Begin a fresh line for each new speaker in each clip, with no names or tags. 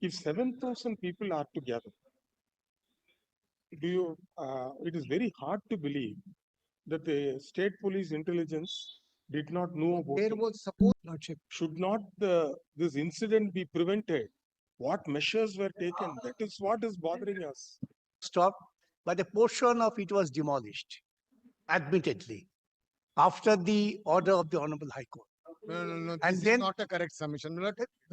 If 7,000 people are together, it is very hard to believe that the state police intelligence did not know about
There
it.
was supposed Lordship.
Should not this incident be prevented? What measures were taken? That is what is bothering us.
Stopped, but a portion of it was demolished, admittedly, after the order of the Honorable High Court.
No.
And
This
then-
is not a correct submission.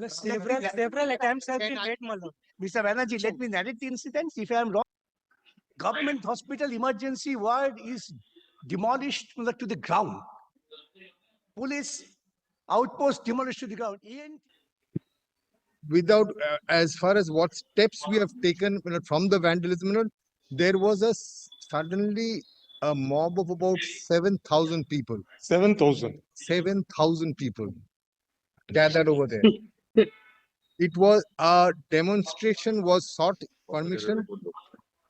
Several attempts have been made, my lord. Mr. Banerjee, let me narrate the incidents if I am wrong. Government hospital emergency ward is demolished to the ground. Police outpost demolished to the ground.
Without, as far as what steps we have taken from the vandalism, there was suddenly a mob of about 7,000 people.
7,000.
7,000 people gathered over there. It was a demonstration was sought permission,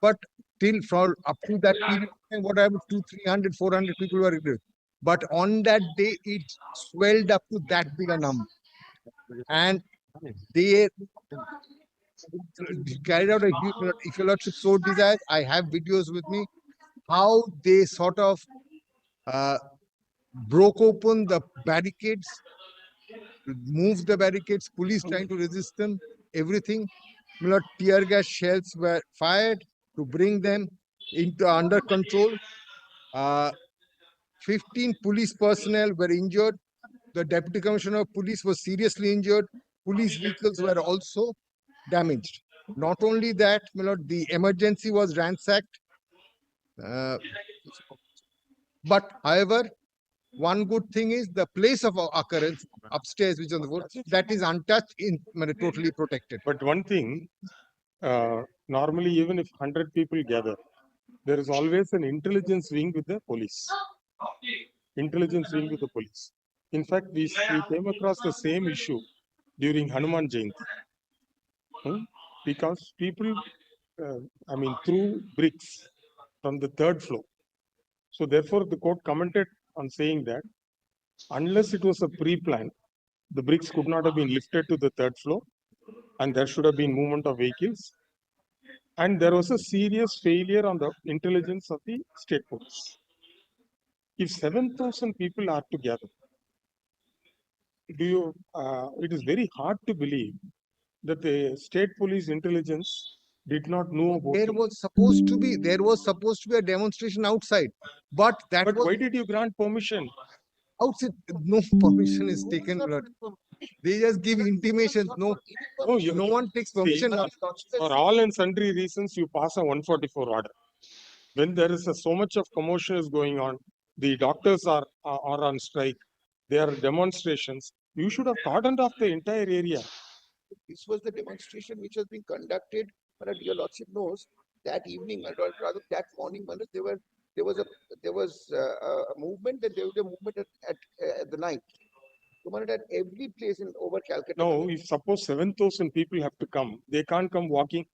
but till for up to that period, whatever 200, 300, 400 people were there. But on that day, it swelled up to that big a number, and they carried out a huge. If your lordship so desires, I have videos with me how they sort of broke open the barricades, moved the barricades, police trying to resist them, everything. Tear gas shells were fired to bring them into under control. 15 police personnel were injured. The Deputy Commissioner of Police was seriously injured. Police vehicles were also damaged. Not only that, the emergency was ransacked. But however, one good thing is the place of occurrence upstairs, which is on the floor, that is untouched, totally protected.
But one thing, normally even if 100 people gather, there is always an intelligence wing with the police. Intelligence wing with the police. In fact, we came across the same issue during Hanuman Jayanti. Because people, threw bricks from the third floor. So therefore, the court commented on saying that unless it was a pre-plan, the bricks could not have been lifted to the third floor, and there should have been movement of vehicles. And there was a serious failure on the intelligence of the state police. If 7,000 people are together, it is very hard to believe that the state police intelligence did not know about
There
it.
was supposed to be a demonstration outside, but
But why did you grant permission?
outside no permission is taken. They just give intimations. No one takes permission.
For all and sundry reasons, you pass a 144 order. When there is so much of commotion is going on, the doctors are on strike, there are demonstrations, you should have cordoned off the entire area.
This was the demonstration which has been conducted, your lordship knows, that evening, or rather that morning, there was a movement, then there was a movement at the night. So, at every place in over Calcutta.
No, if suppose 7,000 people have to come, they can't come walking.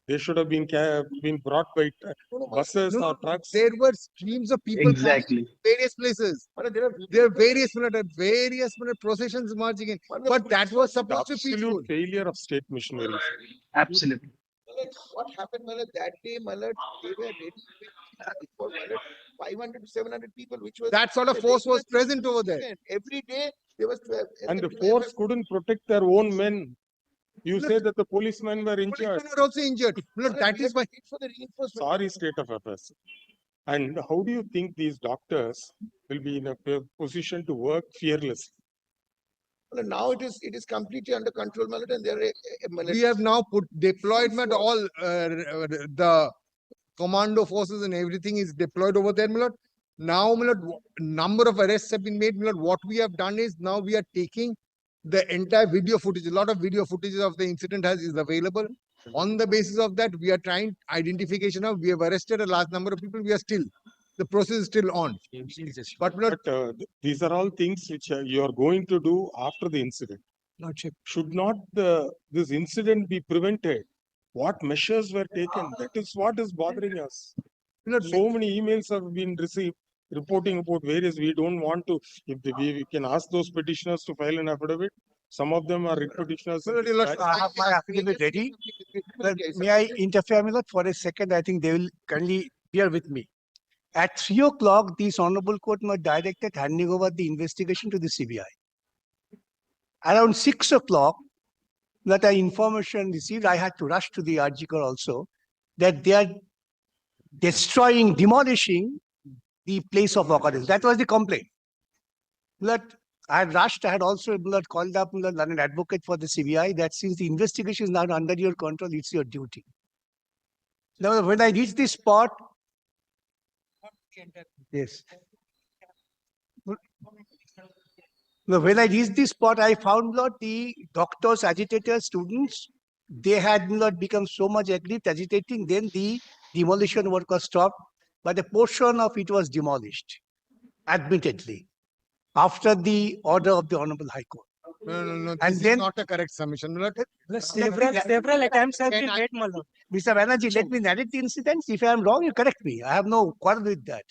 They should have been brought by buses or trucks.
There were streams of people
Exactly.
various places. There are various processions marching in. But that was supposed to be peaceful.
Absolute failure of state missionaries.
Absolutely.
What happened, that day, they were ready for 500 to 700 people, which was
that sort of force was present over there.
Every day there was 12.
And the force couldn't protect their own men. You say that the policemen were injured.
Policemen were also injured. That is why.
Sorry, state of affairs. And how do you think these doctors will be in a position to work fearlessly?
Now it is completely under control, and
we have now deployed all the commando forces and everything is deployed over there. Now, number of arrests have been made. What we have done is now we are taking the entire video footage. A lot of video footage of the incident is available. On the basis of that, we are trying identification of. We have arrested a large number of people. The process is still on. But
these are all things which you are going to do after the incident.
Lordship.
Should not this incident be prevented? What measures were taken? That is what is bothering us. So many emails have been received reporting about various. We don't want to. If we can ask those petitioners to file an affidavit, Some of them are writ petitioners.
My lord, your lordship, I have my affidavit ready. But may I interfere, my lord, for a second? I think they will kindly bear with me. At 3 o'clock, this honorable court was directed handing over the investigation to the CBI. Around 6 o'clock, that I information received, I had to rush to the RG also, that they are destroying, demolishing the place of occurrence. That was the complaint. That I had rushed, I had also called up an advocate for the CBI that since the investigation is now under your control, it's your duty. Now, when I reached the spot, yes. Now, when I reached the spot, I found the doctors, agitators, students, they had not become so much aggrieved, agitating. Then the demolition work was stopped, but a portion of it was demolished, admittedly, after the order of the Honorable High Court.
No.
And
This
then-
is not a correct submission, my lord.
Several attempts have been made, my lord. Mr. Banerjee, let me narrate the incidents. If I am wrong, you correct me. I have no quarrel with that.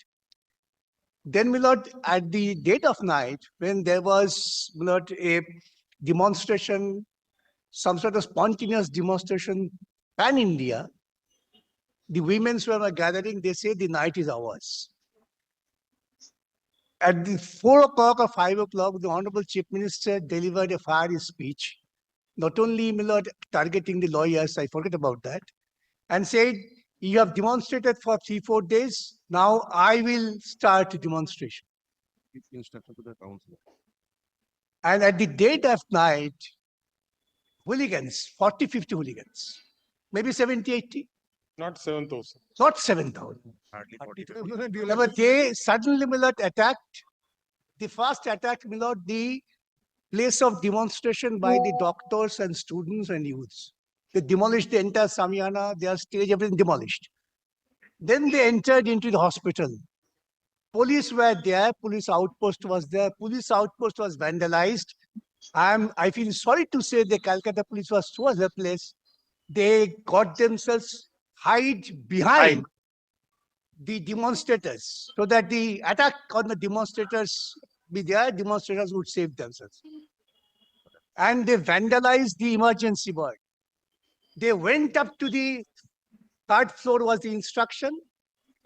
Then, my lord, at the dead of night, when there was, my lord, a demonstration, some sort of spontaneous demonstration pan-India, the women who were gathering, they say the night is ours. At the 4 o'clock or 5 o'clock, the Honorable Chief Minister delivered a fiery speech, not only, my lord, targeting the lawyers, I forget about that, and said, you have demonstrated for 3-4 days, now I will start a demonstration. And at the dead of night, hooligans, 40-50 hooligans, maybe 70-80,
Not 7,000.
not 7,000.
Hardly.
But they suddenly, my lord, attacked. The first attack, my lord, the place of demonstration by the doctors and students and youths. They demolished the entire Samiana, their stage, everything demolished. Then they entered into the hospital. Police were there, police outpost was there, police outpost was vandalized. I feel sorry to say the Calcutta police was so helpless. They got themselves hide behind the demonstrators so that the attack on the demonstrators be there, demonstrators would save themselves. And they vandalized the emergency ward. They went up to the third floor was the instruction.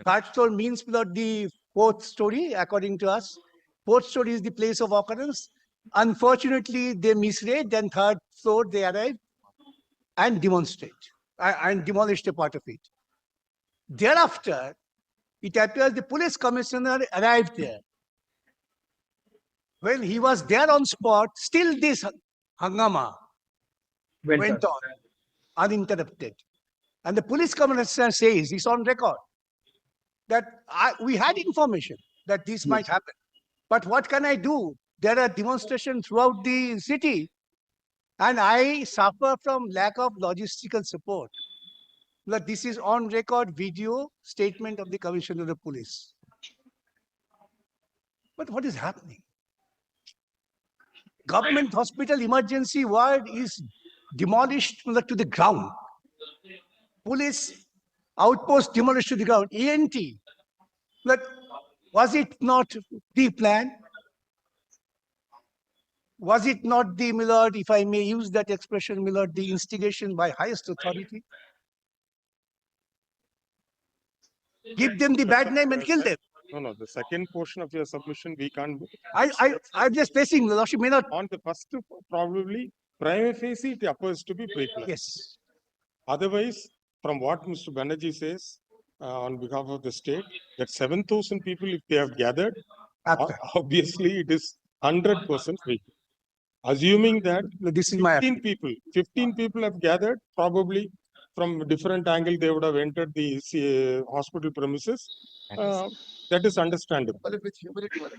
Third floor means not the fourth story, according to us. Fourth story is the place of occurrence. Unfortunately, they misread, then third floor they arrived and demonstrate and demolished a part of it. Thereafter, it appears the police commissioner arrived there. When he was there on spot, still this hangama went on uninterrupted. And the police commissioner says, it's on record, that we had information that this might happen. But what can I do? There are demonstrations throughout the city. And I suffer from lack of logistical support. But this is on record video statement of the Commissioner of the Police. But what is happening? Government hospital emergency ward is demolished to the ground. Police outpost demolished to the ground. ENT. But was it not the plan? Was it not the, my lord, if I may use that expression, my lord, the instigation by highest authority? Give them the bad name and kill them.
No. The second portion of your submission, we can't do.
I'm just placing, the lordship may not.
On the first, probably, prima facie, it appears to be pre-planned.
Yes.
Otherwise, from what Mr. Banerjee says, on behalf of the state, that 7,000 people, if they have gathered, obviously it is 100% free. Assuming that
This is my
15 people have gathered, probably from different angle, they would have entered the hospital premises. That is understandable.
Well, with humility, well,